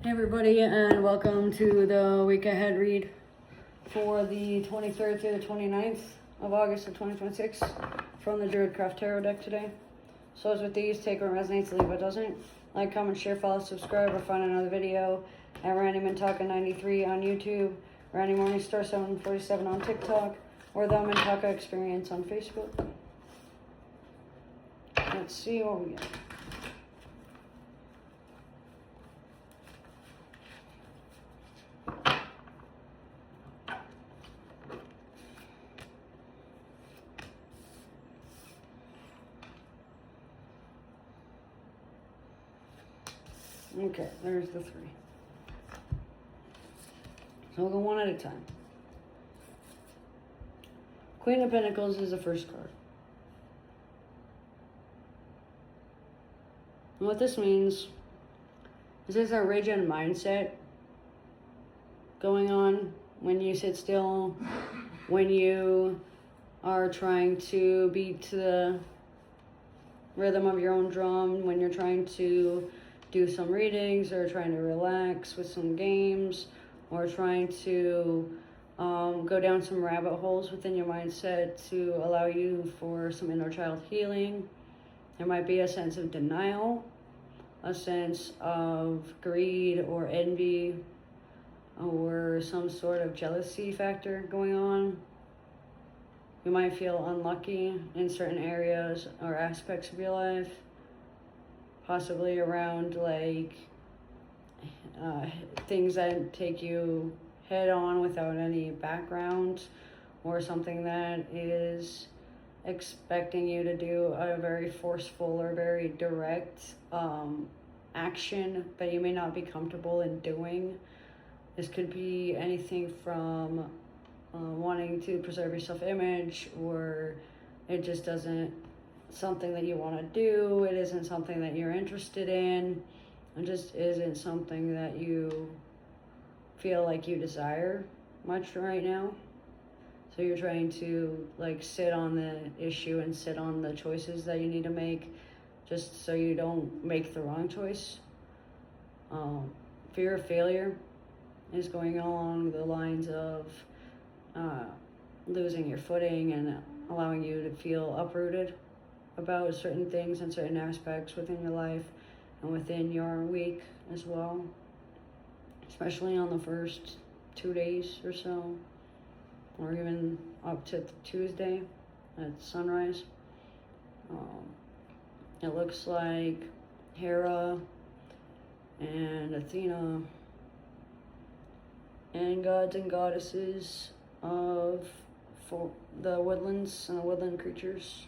Hey everybody, and welcome to the week ahead read for the 23rd through the 29th of August of 2026 from the Druidcraft Tarot deck today. So as with these, take what resonates, leave what doesn't. Like, comment, share, follow, subscribe, or find another video at Randy Mintaka 93 on YouTube, Randy Morningstar 747 on TikTok, or the Mintaka Experience on Facebook. Let's see what we get. Okay, there's the three. So we'll go one at a time. Queen of Pentacles is the first card. And what this means is there's a rigid mindset going on when you sit still, when you are trying to beat to the rhythm of your own drum, when you're trying to do some readings or trying to relax with some games or trying to go down some rabbit holes within your mindset to allow you for some inner child healing. There might be a sense of denial, a sense of greed or envy or some sort of jealousy factor going on. You might feel unlucky in certain areas or aspects of your life. Possibly around like things that take you head on without any background, or something that is expecting you to do a very forceful or very direct action that you may not be comfortable in doing. This could be anything from wanting to preserve your self-image, or it just doesn't something that you want to do, it isn't something that you're interested in, it just isn't something that you feel like you desire much right now. So you're trying to like sit on the issue and sit on the choices that you need to make just so you don't make the wrong choice. Fear of failure is going along the lines of losing your footing and allowing you to feel uprooted about certain things and certain aspects within your life and within your week as well, especially on the first 2 days or so, or even up to Tuesday at sunrise. It looks like Hera and Athena and gods and goddesses of the woodlands and the woodland creatures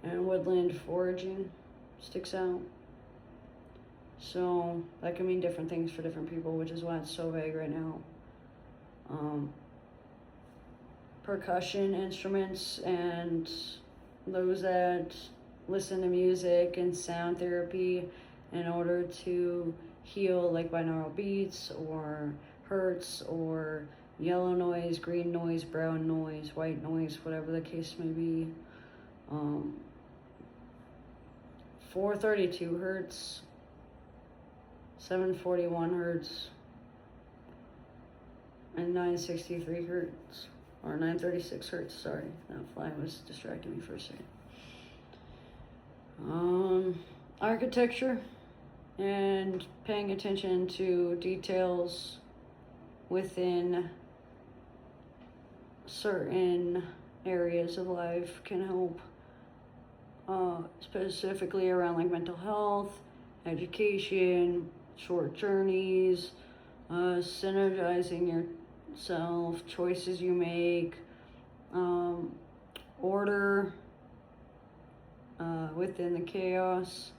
and woodland foraging sticks out. So that can mean different things for different people, which is why it's so vague right now. Percussion instruments and those that listen to music and sound therapy in order to heal, like binaural beats or hertz or yellow noise, green noise, brown noise, white noise, whatever the case may be. 432 hertz, 741 hertz, and 963 hertz, or 936 hertz, sorry. That fly was distracting me for a second. Architecture and paying attention to details within certain areas of life can help. Specifically around like mental health, education, short journeys, synergizing yourself, choices you make, order within the chaos.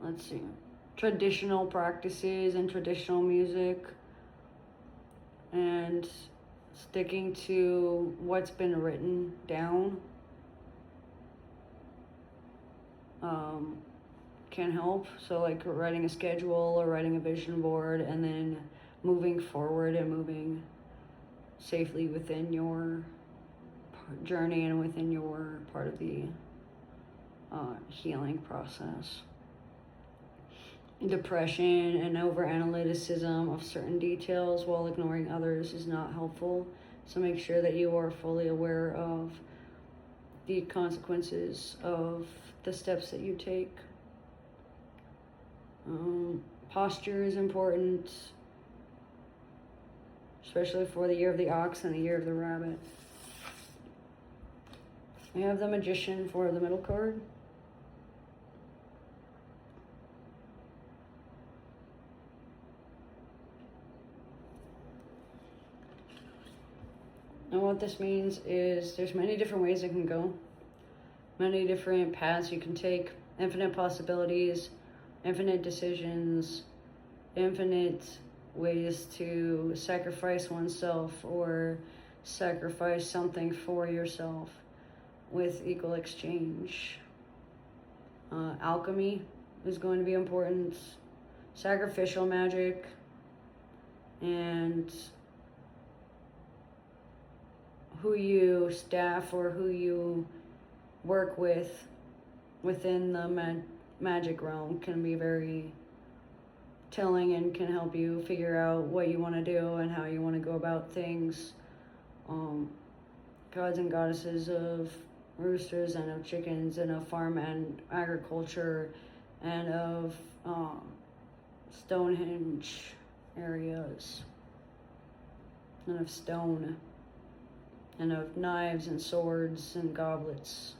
Let's see, traditional practices and traditional music, and sticking to what's been written down can help. So like writing a schedule or writing a vision board and then moving forward and moving safely within your journey and within your part of the healing process. Depression and over analyticism of certain details while ignoring others is not helpful. So make sure that you are fully aware of the consequences of the steps that you take. Posture is important, especially for the year of the ox and the year of the rabbit. We have the Magician for the middle card. And what this means is there's many different ways it can go, many different paths you can take, infinite possibilities, infinite decisions, infinite ways to sacrifice oneself or sacrifice something for yourself with equal exchange. Alchemy is going to be important, sacrificial magic, and who you staff or who you work with within the magic realm can be very telling and can help you figure out what you want to do and how you want to go about things. Gods and goddesses of roosters and of chickens and of farm and agriculture and of Stonehenge areas and of stone and of knives and swords and goblets.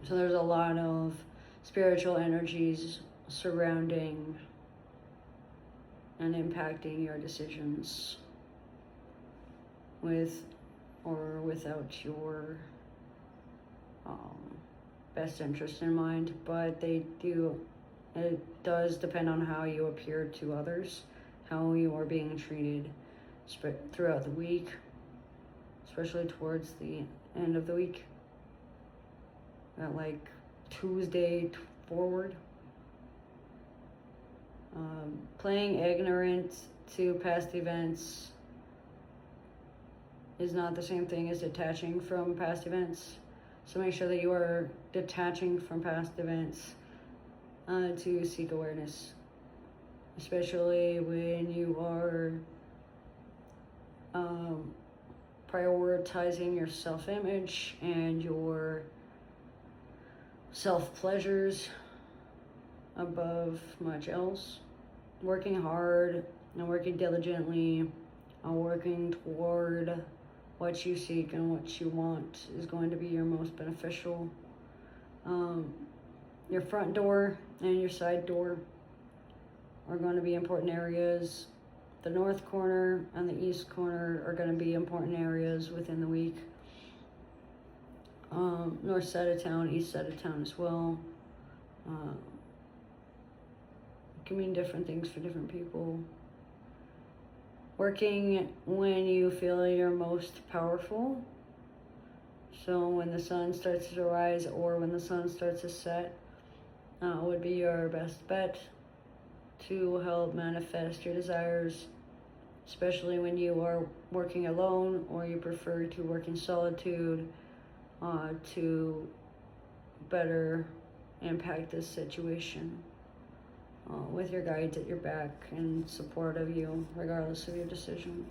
So there's a lot of spiritual energies surrounding and impacting your decisions with or without your best interest in mind, but it does depend on how you appear to others, how you are being treated throughout the week, especially towards the end of the week, at like Tuesday forward. Playing ignorant to past events is not the same thing as detaching from past events. So make sure that you are detaching from past events to seek awareness, especially when you are prioritizing your self-image and your self-pleasures above much else. Working hard and working diligently and working toward what you seek and what you want is going to be your most beneficial. Your front door and your side door are going to be important areas. The north corner and the east corner are going to be important areas within the week. North side of town, east side of town as well. It can mean different things for different people. Working when you feel you're most powerful. So when the sun starts to rise or when the sun starts to set, would be your best bet to help manifest your desires, especially when you are working alone or you prefer to work in solitude to better impact this situation with your guides at your back and support of you regardless of your decision.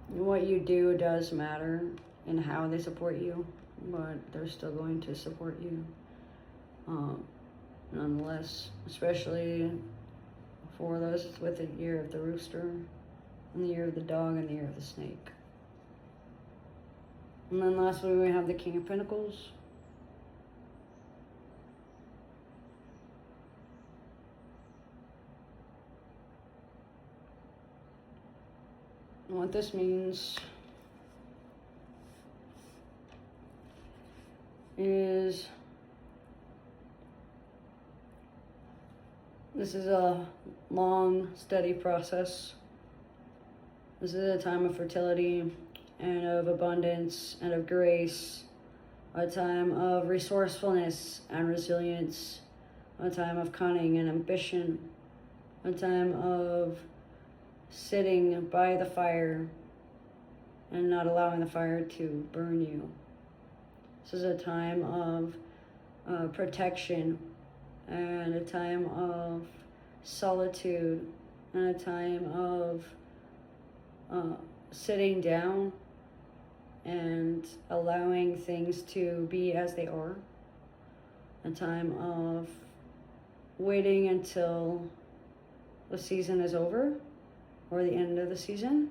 What you do does matter in how they support you, but they're still going to support you nonetheless, especially for those with the year of the rooster and the year of the dog and the year of the snake. And then lastly, we have the King of Pentacles. And what this means is this is a long, steady process. This is a time of fertility and of abundance and of grace, a time of resourcefulness and resilience, a time of cunning and ambition, a time of sitting by the fire and not allowing the fire to burn you. This is a time of protection, and a time of solitude, and a time of sitting down and allowing things to be as they are. A time of waiting until the season is over or the end of the season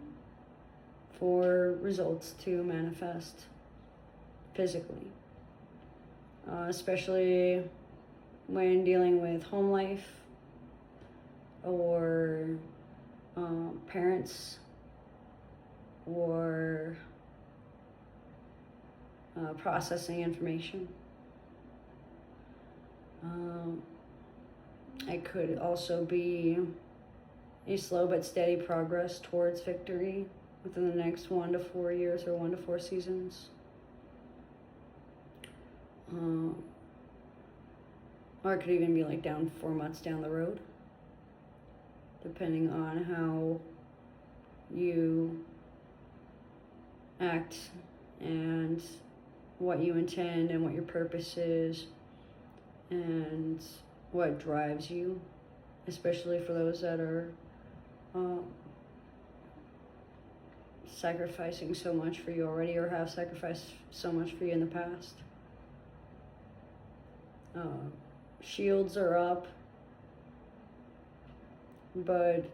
for results to manifest physically. Especially when dealing with home life or parents or processing information. It could also be a slow but steady progress towards victory within the next 1 to 4 years or 1 to 4 seasons. Or it could even be like down 4 months down the road, depending on how you act and what you intend and what your purpose is and what drives you, especially for those that are sacrificing so much for you already or have sacrificed so much for you in the past. Shields are up, but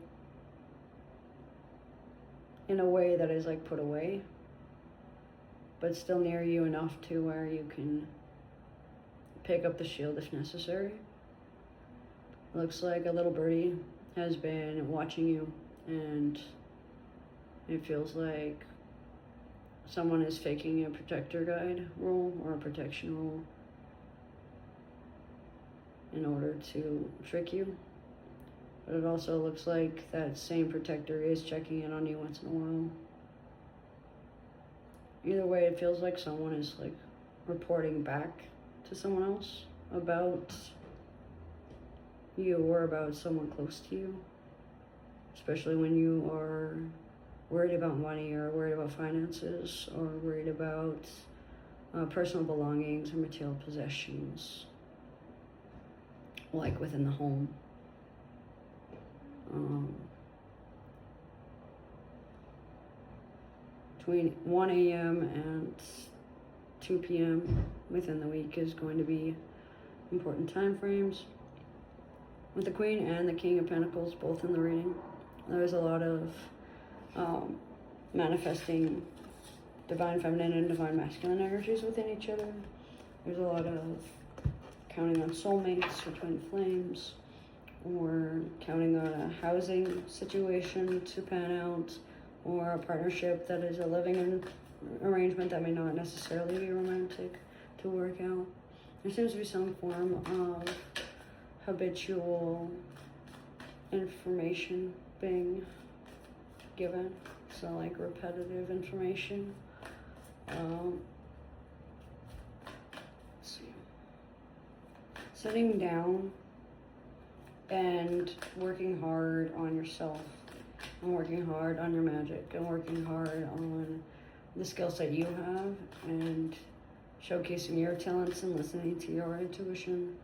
in a way that is like put away, but still near you enough to where you can pick up the shield if necessary. Looks like a little birdie has been watching you, and it feels like someone is faking a protector guide role or a protection role in order to trick you. But it also looks like that same protector is checking in on you once in a while. Either way, it feels like someone is like reporting back to someone else about you or about someone close to you, especially when you are worried about money or worried about finances or worried about personal belongings or material possessions, like within the home. Between 1 a.m. and 2 p.m. within the week is going to be important time frames. With the Queen and the King of Pentacles both in the reading, there's a lot of manifesting divine feminine and divine masculine energies within each other. There's a lot of counting on soulmates or twin flames, or counting on a housing situation to pan out, or a partnership that is a living arrangement that may not necessarily be romantic to work out. There seems to be some form of habitual information being given, so like repetitive information. Let's see. Sitting down and working hard on yourself, and working hard on your magic, and working hard on the skill set you have, and showcasing your talents and listening to your intuition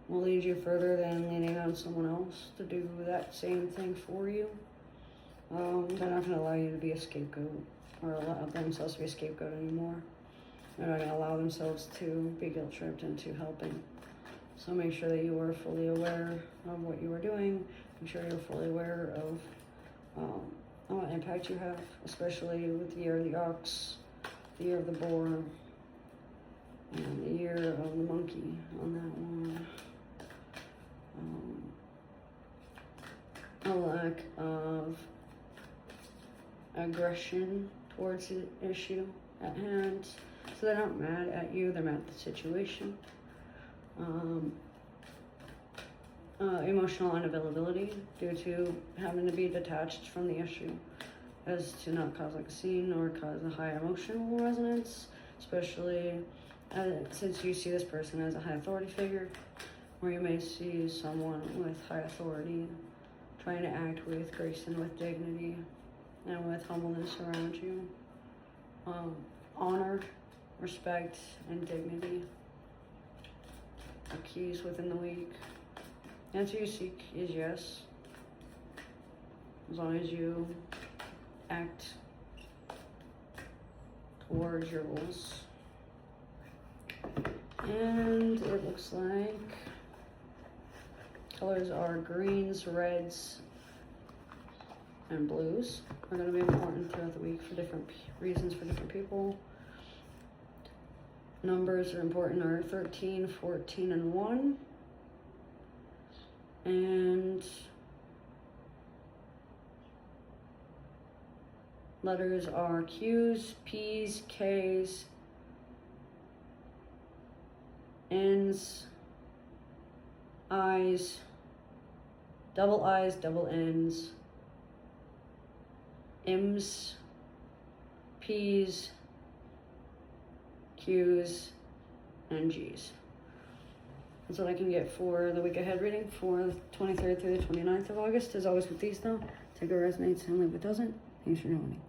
will lead you further than leaning on someone else to do that same thing for you. They're not going to allow you to be a scapegoat or allow themselves to be a scapegoat anymore. They're not going to allow themselves to be guilt-tripped into helping. So make sure that you are fully aware of what you are doing. Make sure you're fully aware of what impact you have, especially with the year of the ox, the year of the boar, and the year of the monkey on that one. A lack of aggression towards the issue at hand. So they're not mad at you, they're mad at the situation. Emotional unavailability due to having to be detached from the issue, as to not cause like a scene or cause a high emotional resonance, especially since you see this person as a high authority figure, or you may see someone with high authority trying to act with grace and with dignity and with humbleness around you. Honor, respect, and dignity. or keys within the week. Answer you seek is yes, as long as you act towards your goals. And it looks like colors are greens, reds, and blues are going to be important throughout the week for different reasons for different people. Numbers are important are 13, 14, and 1. And letters are Q's, P's, K's, N's, I's, double N's, M's, P's, Q's, and G's. That's what I can get for the week ahead reading for the 23rd through the 29th of August. As always with these though, take what resonates and leave what doesn't. Thanks for joining.